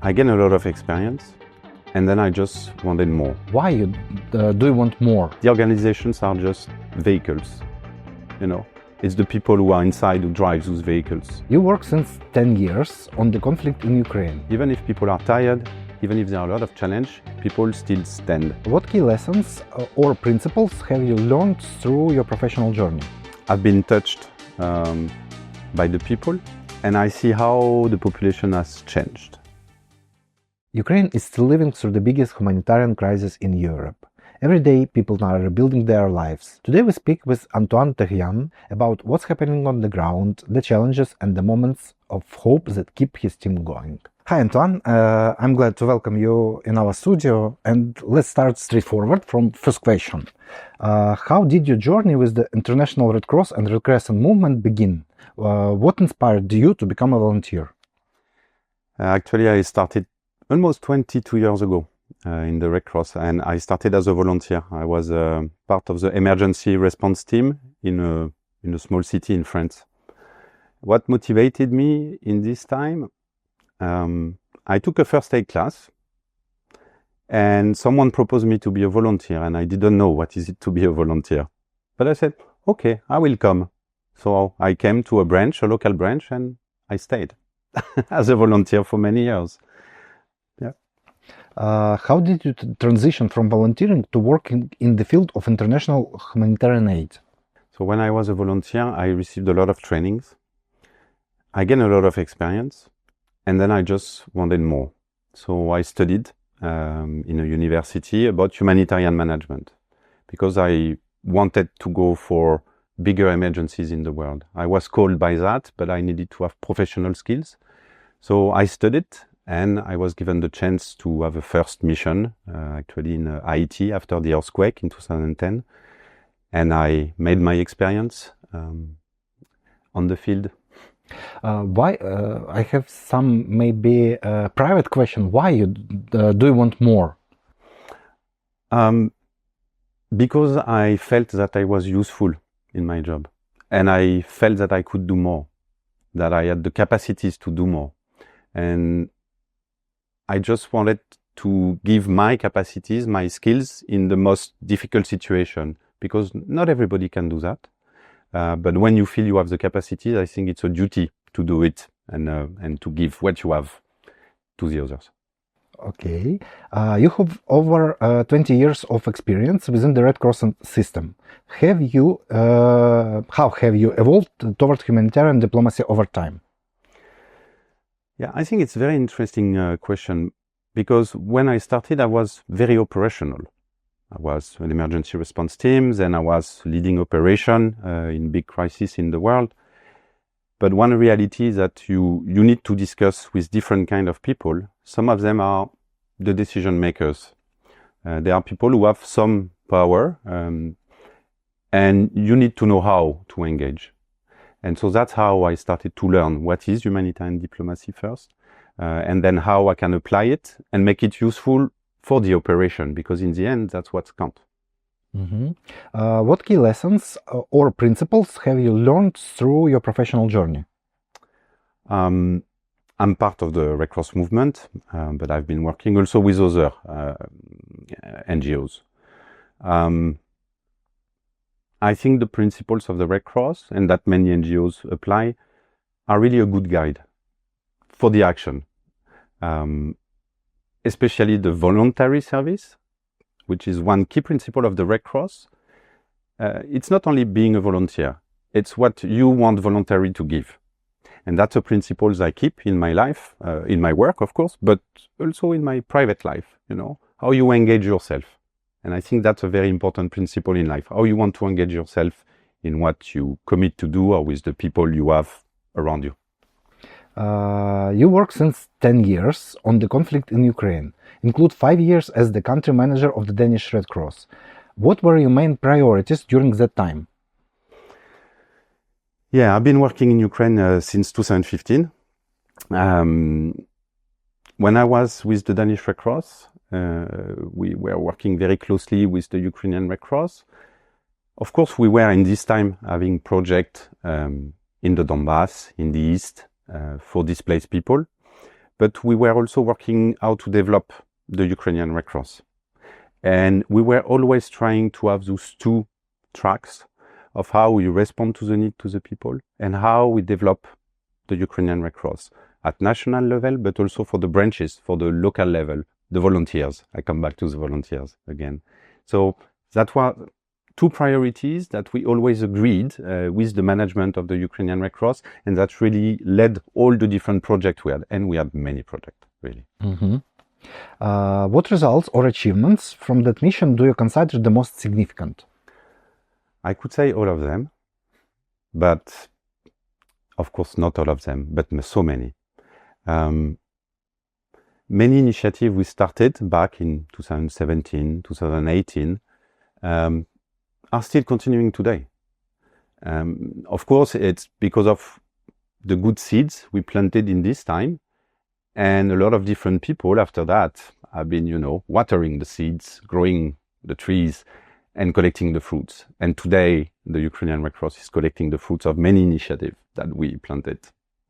I gained a lot of experience, and then I just wanted more. Why do you want more? The organizations are just vehicles, you know. It's the people who are inside who drive those vehicles. You work since 10 years on the conflict in Ukraine. Even if people are tired, even if there are a lot of challenge, people still stand. What key lessons or principles have you learned through your professional journey? I've been touched by the people, and I see how the population has changed. Ukraine is still living through the biggest humanitarian crisis in Europe. Every day, people are rebuilding their lives. Today we speak with Антуан Тер'єн about what's happening on the ground, the challenges and the moments of hope that keep his team going. Hi Антуан, I'm glad to welcome you in our studio, and let's start straightforward from first question. How did your journey with the International Red Cross and Red Crescent movement begin? What inspired you to become a volunteer? Actually, I started almost 22 years ago in the Red Cross, and I started as a volunteer. I was part of the emergency response team in a small city in France. What motivated me in this time? I took a first aid class, and someone proposed me to be a volunteer, and I didn't know what is it to be a volunteer. But I said, okay, I will come. So I came to a local branch, and I stayed as a volunteer for many years. How did you transition from volunteering to working in the field of international humanitarian aid? So when I was a volunteer, I received a lot of trainings. I gained a lot of experience, and then I just wanted more. So I studied in a university about humanitarian management because I wanted to go for bigger emergencies in the world. I was called by that, but I needed to have professional skills. So I studied, and I was given the chance to have a first mission, actually in Haiti after the earthquake in 2010. And I made my experience on the field. Why? I have some maybe private question. Why do you want more? Because I felt that I was useful in my job. And I felt that I could do more, that I had the capacities to do more. And I just wanted to give my capacities, my skills in the most difficult situation, because not everybody can do that. But when you feel you have the capacities, I think it's a duty to do it and to give what you have to the others. Okay. You have over 20 years of experience within the Red Cross system. How have you evolved toward humanitarian diplomacy over time? Yeah, I think it's a very interesting question, because when I started, I was very operational. I was an emergency response team, then I was leading operation in big crises in the world. But one reality is that you need to discuss with different kind of people. Some of them are the decision makers. There are people who have some power, and you need to know how to engage. And so that's how I started to learn what is humanitarian diplomacy first, and then how I can apply it and make it useful for the operation, because in the end, that's what counts. Mm-hmm. What key lessons or principles have you learned through your professional journey? I'm part of the Red Cross movement, but I've been working also with other NGOs. I think the principles of the Red Cross, and that many NGOs apply, are really a good guide for the action. Especially the voluntary service, which is one key principle of the Red Cross. It's not only being a volunteer, it's what you want voluntary to give. And that's a principle I keep in my life, in my work, of course, but also in my private life, you know, how you engage yourself. And I think that's a very important principle in life, how you want to engage yourself in what you commit to do or with the people you have around you. You work since 10 years on the conflict in Ukraine, include 5 years as the country manager of the Danish Red Cross. What were your main priorities during that time? Yeah, I've been working in Ukraine since 2015. When I was with the Danish Red Cross, we were working very closely with the Ukrainian Red Cross. Of course, we were in this time having projects in the Donbass, in the east, for displaced people. but we were also working how to develop the Ukrainian Red Cross. And we were always trying to have those two tracks of how we respond to the need to the people and how we develop the Ukrainian Red Cross at national level, but also for the branches, for the local level, the volunteers. I come back to the volunteers again. So that were two priorities that we always agreed with the management of the Ukrainian Red Cross, and that really led all the different projects we had, and we had many projects, really. Mm-hmm. What results or achievements from that mission do you consider the most significant? I could say all of them, but of course not all of them, but so many. Many initiatives we started back in 2017, 2018 are still continuing today. Of course, it's because of the good seeds we planted in this time, and a lot of different people after that have been, watering the seeds, growing the trees, and collecting the fruits. And today, the Ukrainian Red Cross is collecting the fruits of many initiatives that we planted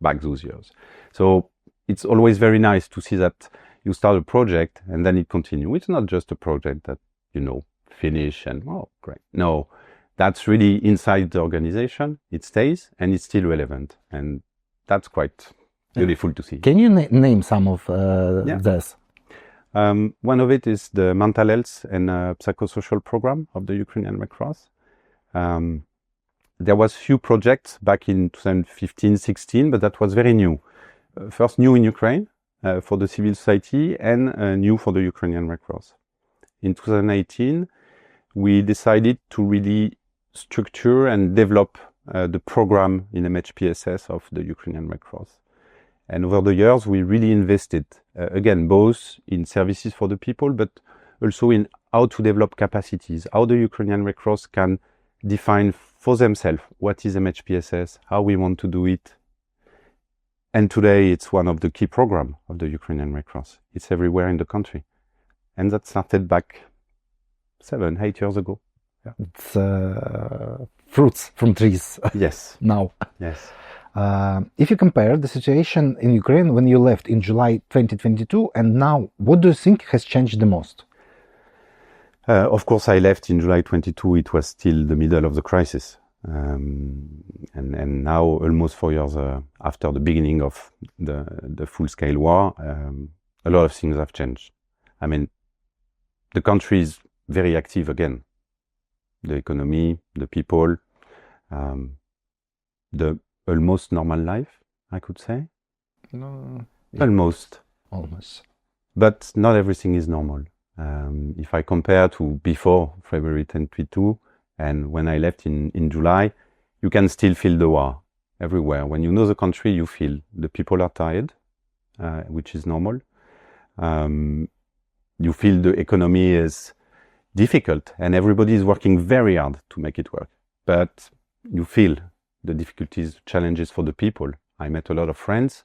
back those years. So it's always very nice to see that you start a project and then it continues. It's not just a project that, finish and, oh, great. No, that's really inside the organization. It stays and it's still relevant. And that's quite beautiful to see. Can you name some of this? One of it is the mental health and psychosocial program of the Ukrainian Red Cross. There was few projects back in 2015-16, but that was very new. First new in Ukraine for the civil society and new for the Ukrainian Red Cross. In 2018, we decided to really structure and develop the program in MHPSS of the Ukrainian Red Cross. And over the years, we really invested, again, both in services for the people, but also in how to develop capacities, how the Ukrainian Red Cross can define for themselves what is MHPSS, how we want to do it. And today, it's one of the key programs of the Ukrainian Red Cross. It's everywhere in the country. And that started back 7-8 years ago. Yeah. It's fruits from trees. Yes. Now. Yes. If you compare the situation in Ukraine when you left in July 2022 and now, what do you think has changed the most? Of course, I left in July 22. It was still the middle of the crisis. And now, almost 4 years after the beginning of the full-scale war, a lot of things have changed. I mean, the country is very active again. The economy, the people, the almost normal life, I could say. No, Almost. Almost. But not everything is normal. If I compare to before February 2022 and when I left in July, you can still feel the war everywhere. When you know the country, you feel the people are tired, which is normal. You feel the economy is difficult and everybody is working very hard to make it work. But you feel the difficulties, challenges for the people. I met a lot of friends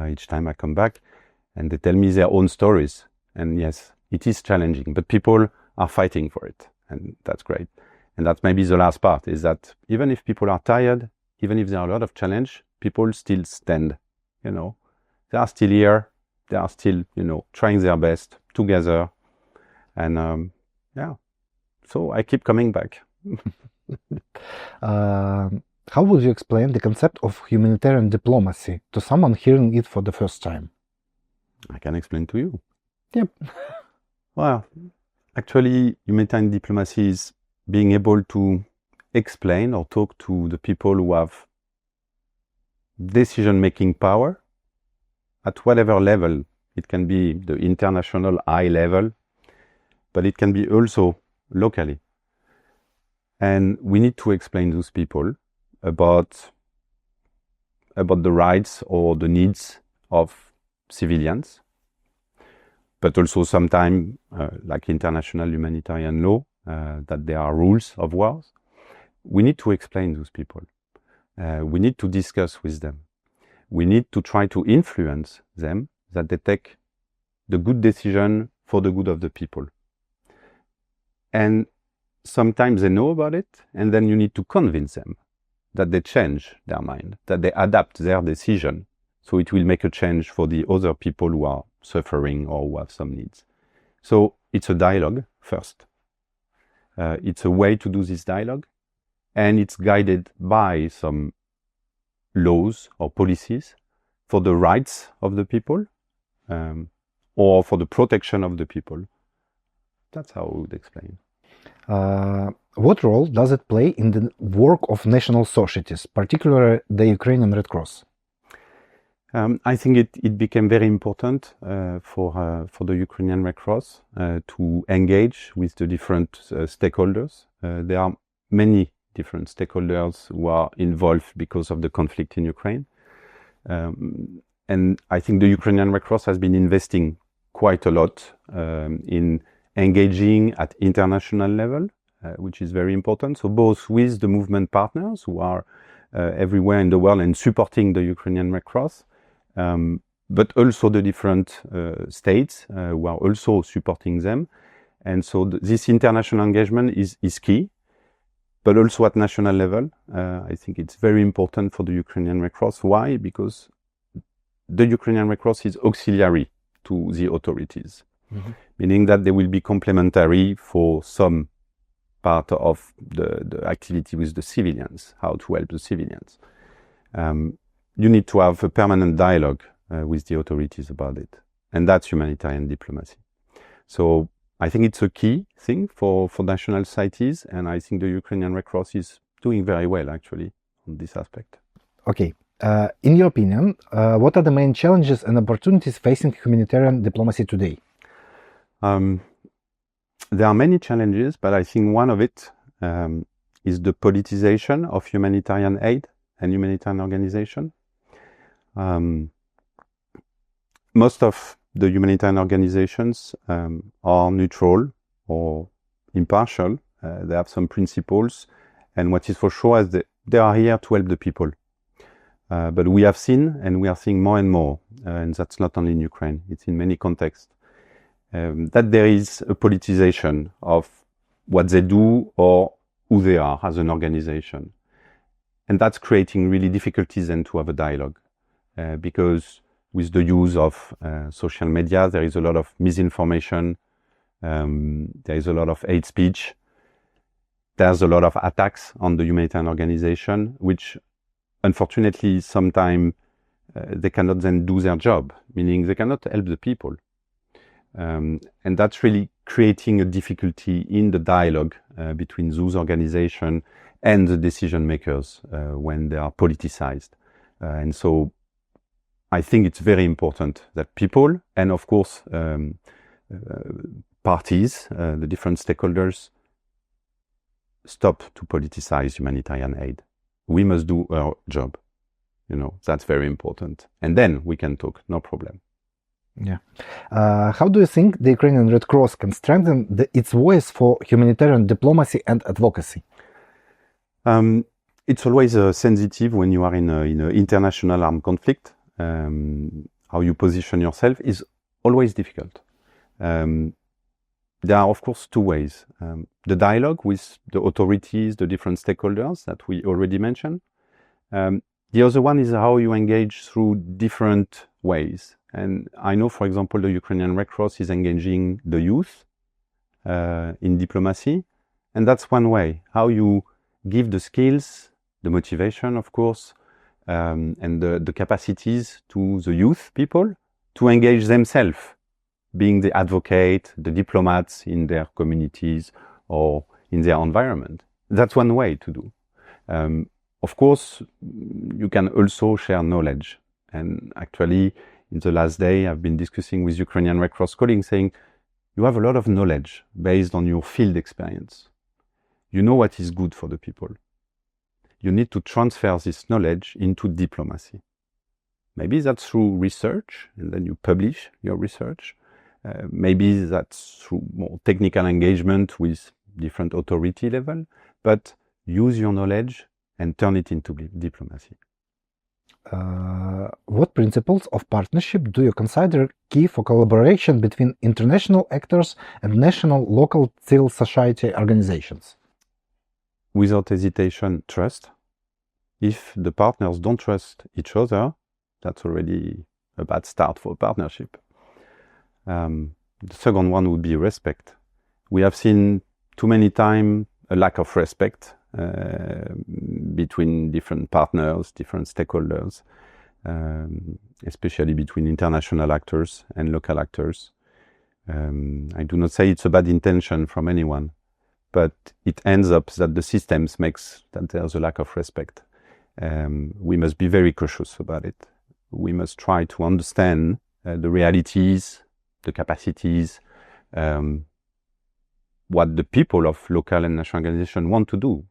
each time I come back and they tell me their own stories. And yes, it is challenging, but people are fighting for it. And that's great. And that's maybe the last part, is that even if people are tired, even if there are a lot of challenge, people still stand, They are still here. They are still, trying their best together. And so I keep coming back. How would you explain the concept of humanitarian diplomacy to someone hearing it for the first time? I can explain to you. Yep. Well, actually, humanitarian diplomacy is being able to explain or talk to the people who have decision-making power at whatever level. It can be the international high level, but it can be also locally. And we need to explain those people about the rights or the needs of civilians, but also sometimes, like international humanitarian law, that there are rules of wars. We need to explain those people. We need to discuss with them. We need to try to influence them that they take the good decision for the good of the people. And sometimes they know about it, and then you need to convince them that they change their mind, that they adapt their decision So it will make a change for the other people who are suffering or who have some needs. So it's a dialogue first. It's a way to do this dialogue, and it's guided by some laws or policies for the rights of the people, or for the protection of the people. That's how I would explain. What role does it play in the work of national societies, particularly the Ukrainian Red Cross? I think it became very important for the Ukrainian Red Cross to engage with the different stakeholders. There are many different stakeholders who are involved because of the conflict in Ukraine. And I think the Ukrainian Red Cross has been investing quite a lot in engaging at international level, which is very important. So both with the movement partners who are everywhere in the world and supporting the Ukrainian Red Cross, but also the different states who are also supporting them. And so this international engagement is key, but also at national level. I think it's very important for the Ukrainian Red Cross. Why? Because the Ukrainian Red Cross is auxiliary to the authorities, meaning that they will be complementary for some part of the activity with the civilians, how to help the civilians. You need to have a permanent dialogue with the authorities about it. And that's humanitarian diplomacy. So I think it's a key thing for national societies, and I think the Ukrainian Red Cross is doing very well, actually, on this aspect. Okay. In your opinion, what are the main challenges and opportunities facing humanitarian diplomacy today? There are many challenges, but I think one of it is the politicization of humanitarian aid and humanitarian organization. Most of the humanitarian organizations are neutral or impartial. They have some principles, and what is for sure is that they are here to help the people. But we have seen, and we are seeing more and more, and that's not only in Ukraine, it's in many contexts, that there is a politicization of what they do or who they are as an organization. And that's creating really difficulties then to have a dialogue. Because with the use of social media, there is a lot of misinformation, there is a lot of hate speech, there's a lot of attacks on the humanitarian organization, which unfortunately sometimes they cannot then do their job, meaning they cannot help the people. And that's really creating a difficulty in the dialogue between those organizations and the decision makers when they are politicized. And so I think it's very important that people and of course parties, the different stakeholders, stop to politicize humanitarian aid. We must do our job. That's very important. And then we can talk, no problem. Yeah. How do you think the Ukrainian Red Cross can strengthen its voice for humanitarian diplomacy and advocacy? It's always sensitive when you are in an international armed conflict. How you position yourself is always difficult. There are, of course, two ways. The dialogue with the authorities, the different stakeholders that we already mentioned. The other one is how you engage through different ways. And I know, for example, the Ukrainian Red Cross is engaging the youth in diplomacy. And that's one way, how you give the skills, the motivation, of course, and the capacities to the youth people to engage themselves, being the advocate, the diplomats in their communities or in their environment. That's one way to do. Of course, you can also share knowledge. And actually, in the last day, I've been discussing with Ukrainian Red Cross colleagues saying, you have a lot of knowledge based on your field experience. You know what is good for the people. You need to transfer this knowledge into diplomacy. Maybe that's through research, and then you publish your research. Maybe that's through more technical engagement with different authority level, but use your knowledge and turn it into diplomacy. What principles of partnership do you consider key for collaboration between international actors and national, local civil society organizations? Without hesitation, trust. If the partners don't trust each other, That's already a bad start for a partnership. The second one would be respect. We have seen too many times a lack of respect between different partners, different stakeholders, especially between international actors and local actors. I do not say it's a bad intention from anyone, but it ends up that the systems makes that there's a lack of respect. We must be very cautious about it. We must try to understand the realities, the capacities, what the people of local and national organizations want to do,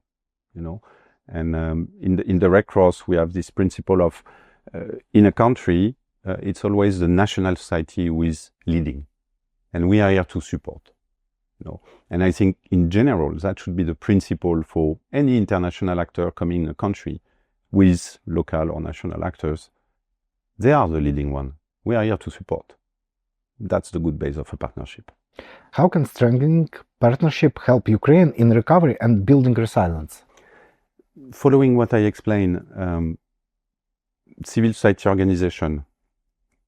you know. And in the Red Cross, we have this principle of, in a country, it's always the national society who is leading, and we are here to support, you know. And I think in general, that should be the principle for any international actor coming in a country with local or national actors. They are the leading one. We are here to support. That's the good base of a partnership. How can strengthening partnership help Ukraine in recovery and building resilience? Following what I explained, civil society organizations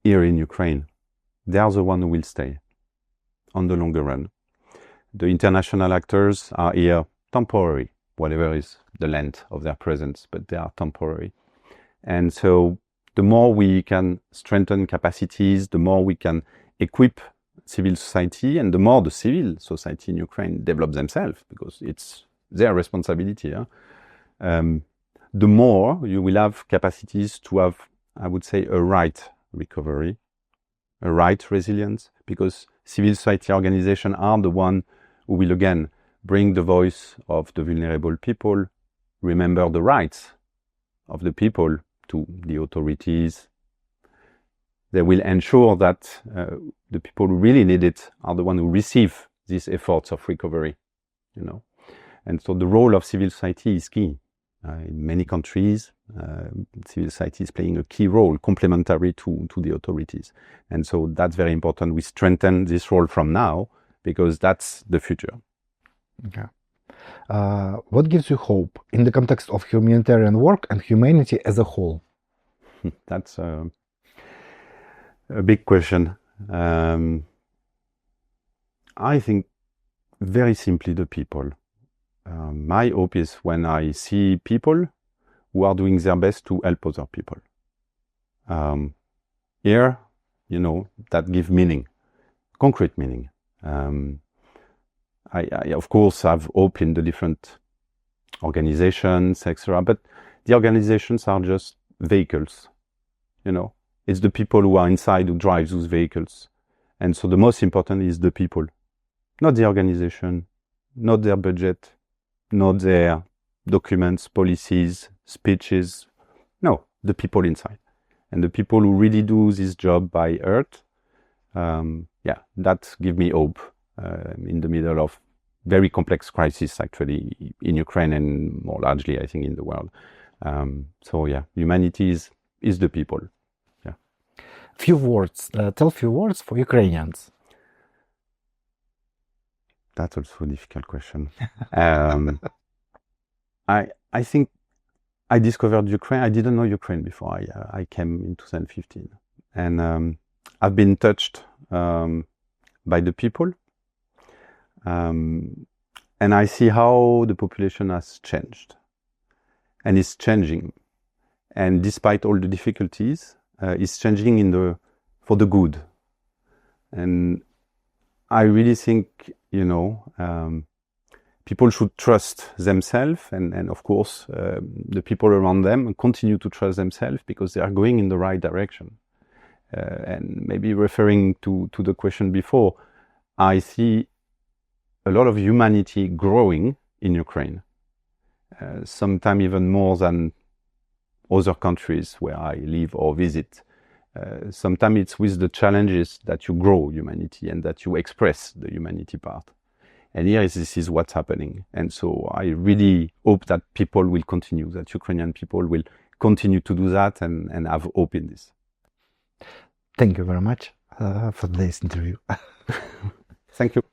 here in Ukraine, they are the ones who will stay on the longer run. The international actors are here temporary, whatever is the length of their presence, but they are temporary. And so the more we can strengthen capacities, the more we can equip civil society, and the more the civil society in Ukraine develop themselves, because it's their responsibility. The more you will have capacities to have, I would say, a right recovery, a right resilience, because civil society organizations are the one who will again bring the voice of the vulnerable people, remember the rights of the people to the authorities. They will ensure that the people who really need it are the ones who receive these efforts of recovery, you know. And so the role of civil society is key. In many countries, civil society is playing a key role, complementary to the authorities. And so that's very important. We strengthen this role from now, because that's the future. Okay. What gives you hope in the context of humanitarian work and humanity as a whole? That's a big question. I think very simply the people. My hope is when I see people who are doing their best to help other people. Here, you know, that gives meaning, concrete meaning. I of course have hope in the different organizations, etc. But the organizations are just vehicles, you know. It's the people who are inside who drive those vehicles. And so the most important is the people, not the organization, not their budget, not their documents, policies, speeches. No, the people inside. And the people who really do this job by heart, that gives me hope in the middle of very complex crisis, actually, in Ukraine and more largely, I think, in the world. Humanity is the people. Yeah. Tell few words for Ukrainians. That's also a difficult question. I think I discovered Ukraine. I didn't know Ukraine before I came in 2015. And I've been touched by the people. And I see how the population has changed and is changing. And despite all the difficulties, it's changing for the good. And I really think, you know, people should trust themselves, and of course, the people around them continue to trust themselves, because they are going in the right direction. And maybe referring to the question before, I see a lot of humanity growing in Ukraine, sometimes even more than other countries where I live or visit. Sometimes it's with the challenges that you grow humanity and that you express the humanity part. And here this is what's happening. And so I really hope that people will continue, that Ukrainian people will continue to do that and have hope in this. Thank you very much for today's interview. Thank you.